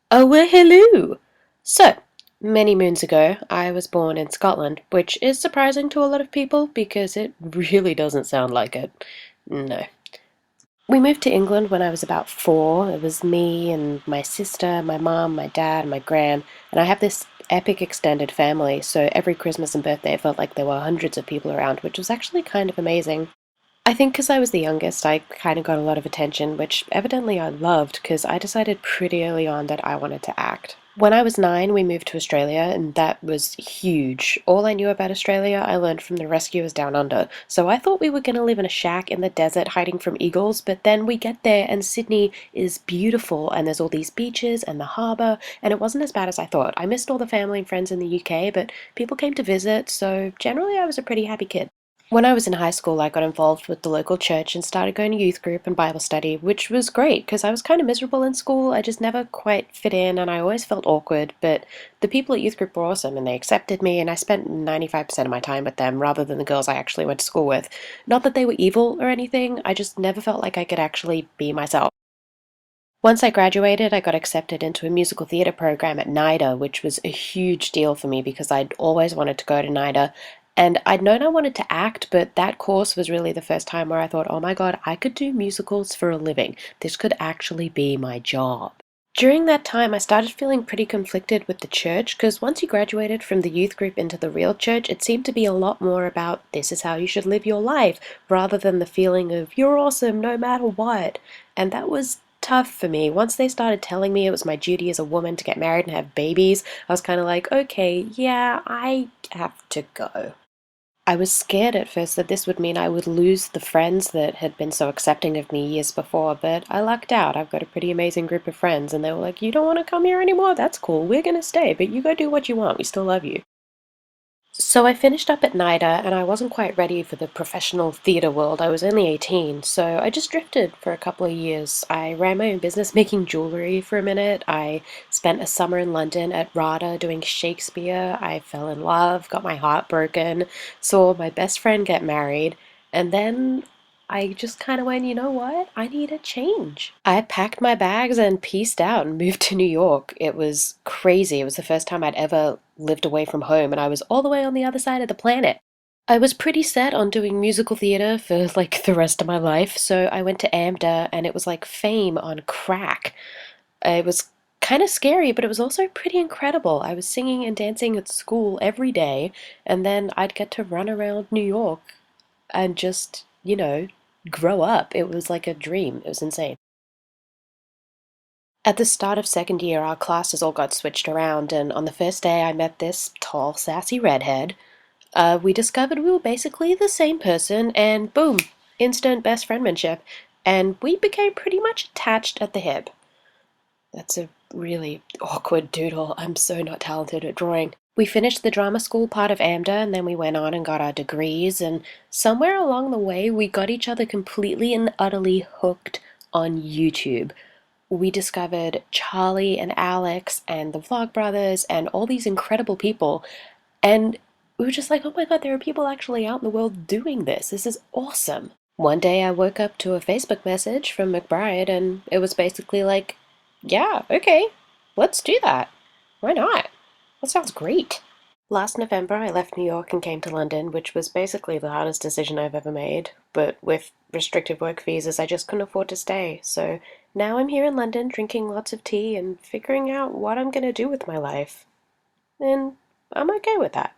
Oh, well, hello! So, many moons ago, I was born in Scotland, which is surprising to a lot of people because it really doesn't sound like it. No. We moved to England when I was about 4. It was me and my sister, my mum, my dad, and my gran, and I have this epic extended family, so every Christmas and birthday it felt like there were hundreds of people around, which was actually kind of amazing. I think because I was the youngest, I kind of got a lot of attention, which evidently I loved because I decided pretty early on that I wanted to act. When I was 9, we moved to Australia, and that was huge. All I knew about Australia, I learned from the rescuers down under. So I thought we were going to live in a shack in the desert hiding from eagles, but then we get there, and Sydney is beautiful, and there's all these beaches and the harbour, and it wasn't as bad as I thought. I missed all the family and friends in the UK, but people came to visit, so generally I was a pretty happy kid. When I was in high school, I got involved with the local church and started going to youth group and Bible study, which was great because I was kind of miserable in school. I just never quite fit in and I always felt awkward. But the people at youth group were awesome and they accepted me, and I spent 95% of my time with them rather than the girls I actually went to school with. Not that they were evil or anything, I just never felt like I could actually be myself. Once I graduated, I got accepted into a musical theatre program at NIDA, which was a huge deal for me because I'd always wanted to go to NIDA. And I'd known I wanted to act, but that course was really the first time where I thought, oh my god, I could do musicals for a living. This could actually be my job. During that time, I started feeling pretty conflicted with the church because once you graduated from the youth group into the real church, it seemed to be a lot more about this is how you should live your life rather than the feeling of you're awesome no matter what. And that was tough for me. Once they started telling me it was my duty as a woman to get married and have babies, I was kind of like, okay, yeah, I have to go. I was scared at first that this would mean I would lose the friends that had been so accepting of me years before, but I lucked out. I've got a pretty amazing group of friends, and they were like, you don't want to come here anymore? That's cool. We're going to stay, but you go do what you want. We still love you. So I finished up at NIDA, and I wasn't quite ready for the professional theatre world. I was only 18, so I just drifted for a couple of years. I ran my own business making jewelry for a minute. I spent a summer in London at RADA doing Shakespeare. I fell in love, got my heart broken, saw my best friend get married, and then I just kind of went, you know what? I need a change. I packed my bags and peaced out and moved to New York. It was crazy. It was the first time I'd ever lived away from home, and I was all the way on the other side of the planet. I was pretty set on doing musical theater for like the rest of my life, so I went to AMDA and it was like fame on crack. It was kind of scary, but it was also pretty incredible. I was singing and dancing at school every day, and then I'd get to run around New York and just, grow up. It was like a dream. It was insane. At the start of second year, our classes all got switched around, and on the first day, I met this tall, sassy redhead. We discovered we were basically the same person, and boom, instant best friendmanship. And we became pretty much attached at the hip. That's a really awkward doodle. I'm so not talented at drawing. We finished the drama school part of AMDA and then we went on and got our degrees, and somewhere along the way we got each other completely and utterly hooked on YouTube. We discovered Charlie and Alex and the Vlogbrothers and all these incredible people, and we were just like, oh my god, there are people actually out in the world doing this. This is awesome. One day I woke up to a Facebook message from McBride, and it was basically like, yeah, okay, let's do that. Why not? That sounds great. Last November, I left New York and came to London, which was basically the hardest decision I've ever made. But with restricted work visas, I just couldn't afford to stay. So now I'm here in London drinking lots of tea and figuring out what I'm going to do with my life. And I'm okay with that.